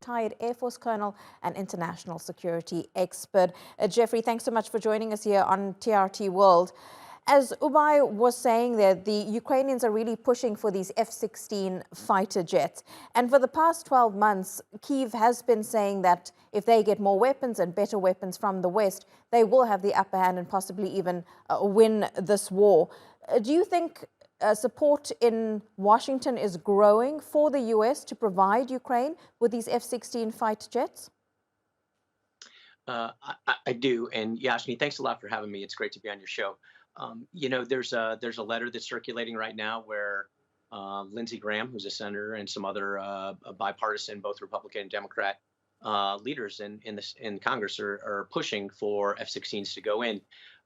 retired Air Force colonel and international security expert. Jeffrey, thanks so much for joining us here on TRT World. As Ubay was saying there, the Ukrainians are really pushing for these F-16 fighter jets. And for the past 12 months, Kiev has been saying that if they get more weapons and better weapons from the West, they will have the upper hand and possibly even win this war. Do you think support in Washington is growing for the U.S. to provide Ukraine with these F-16 fighter jets? I do. And Yashni, thanks a lot for having me. It's great to be on your show. There's a letter that's circulating right now where Lindsey Graham, who's a senator, and some other bipartisan, both Republican and Democrat leaders in Congress are pushing for F-16s to go in.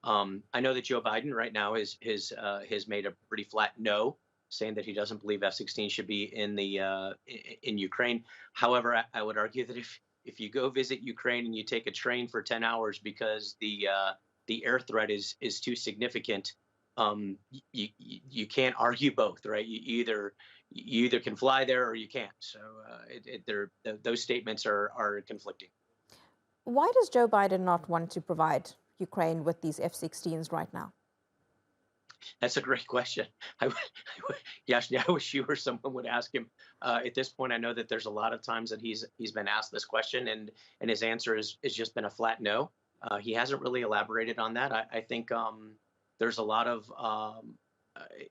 I know that Joe Biden right now has made a pretty flat no, saying that he doesn't believe F-16 should be in Ukraine. However, I would argue that if you go visit Ukraine and you take a train for 10 hours because the air threat is too significant, you can't argue both, right? You either can fly there or you can't. So those statements are conflicting. Why does Joe Biden not want to provide Ukraine with these F-16s right now? That's a great question. Yashni, I wish you or someone would ask him. At this point, I know that there's a lot of times that he's been asked this question, and his answer has just been a flat no. He hasn't really elaborated on that. I think there's a lot of,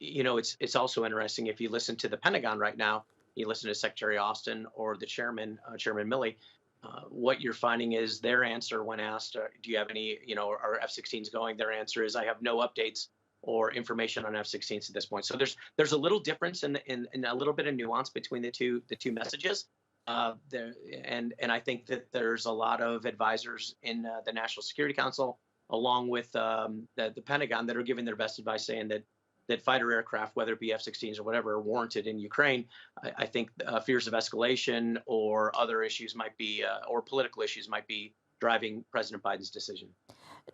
it's also interesting if you listen to the Pentagon right now, you listen to Secretary Austin or the chairman, Chairman Milley, what you're finding is their answer when asked, do you have any, are F-16s going? Their answer is, I have no updates or information on F-16s at this point. So there's a little difference in a little bit of nuance between the two messages. And I think that there's a lot of advisors in the National Security Council, along with the Pentagon, that are giving their best advice, saying that fighter aircraft, whether it be F-16s or whatever, are warranted in Ukraine. I think fears of escalation or other issues might be, or political issues might be driving President Biden's decision.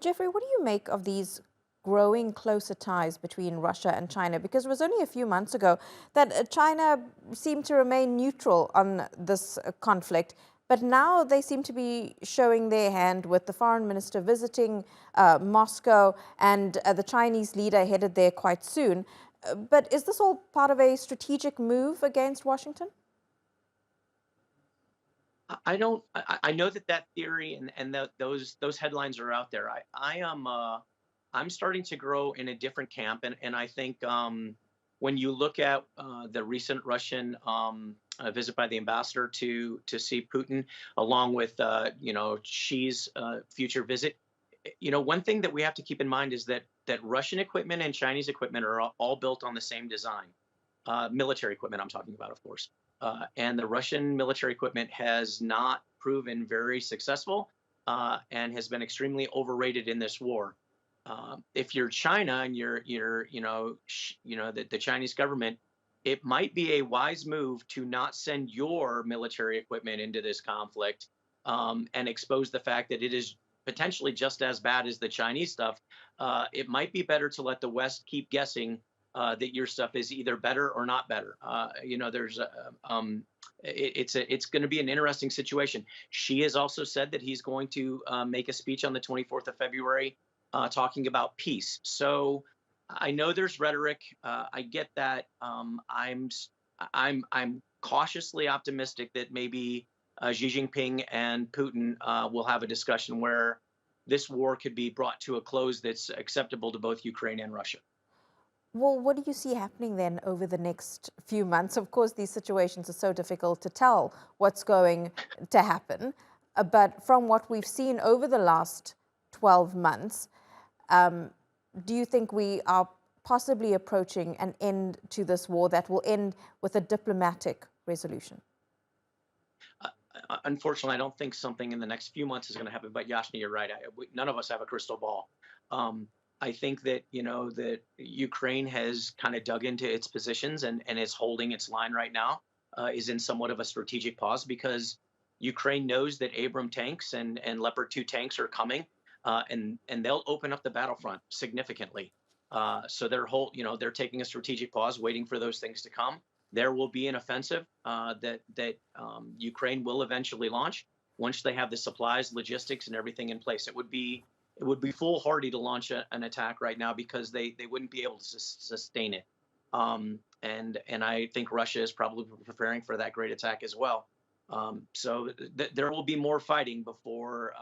Jeffrey, what do you make of these growing closer ties between Russia and China? Because it was only a few months ago that China seemed to remain neutral on this conflict. But now they seem to be showing their hand with the foreign minister visiting Moscow and the Chinese leader headed there quite soon. But is this all part of a strategic move against Washington? I don't. I know that theory and those headlines are out there. I'm starting to grow in a different camp, and I think when you look at the recent Russian visit by the ambassador to see Putin, along with Xi's future visit, one thing that we have to keep in mind is that Russian equipment and Chinese equipment are all built on the same design, military equipment I'm talking about, of course, and the Russian military equipment has not proven very successful and has been extremely overrated in this war. If you're China and you're the Chinese government, it might be a wise move to not send your military equipment into this conflict and expose the fact that it is potentially just as bad as the Chinese stuff. It might be better to let the West keep guessing that your stuff is either better or not better. It's going to be an interesting situation. Xi has also said that he's going to make a speech on the 24th of February. Talking about peace. So I know there's rhetoric. I get that. I'm cautiously optimistic that maybe Xi Jinping and Putin will have a discussion where this war could be brought to a close that's acceptable to both Ukraine and Russia. Well, what do you see happening then over the next few months? Of course, these situations are so difficult to tell what's going to happen. But from what we've seen over the last 12 months, do you think we are possibly approaching an end to this war that will end with a diplomatic resolution? Unfortunately, I don't think something in the next few months is going to happen. But Yashni, you're right. None of us have a crystal ball. I think that that Ukraine has kind of dug into its positions and is holding its line right now. Is in somewhat of a strategic pause because Ukraine knows that Abrams tanks and Leopard 2 tanks are coming. And they'll open up the battlefront significantly. So they're taking a strategic pause, waiting for those things to come. there will be an offensive that Ukraine will eventually launch once they have the supplies, logistics, and everything in place. It would be foolhardy to launch an attack right now because they wouldn't be able to sustain it. And I think Russia is probably preparing for that great attack as well. So there will be more fighting before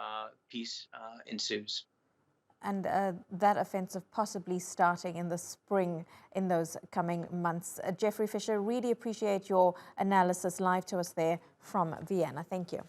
peace ensues. And that offensive possibly starting in the spring in those coming months. Jeffrey Fischer, really appreciate your analysis live to us there from Vienna. Thank you.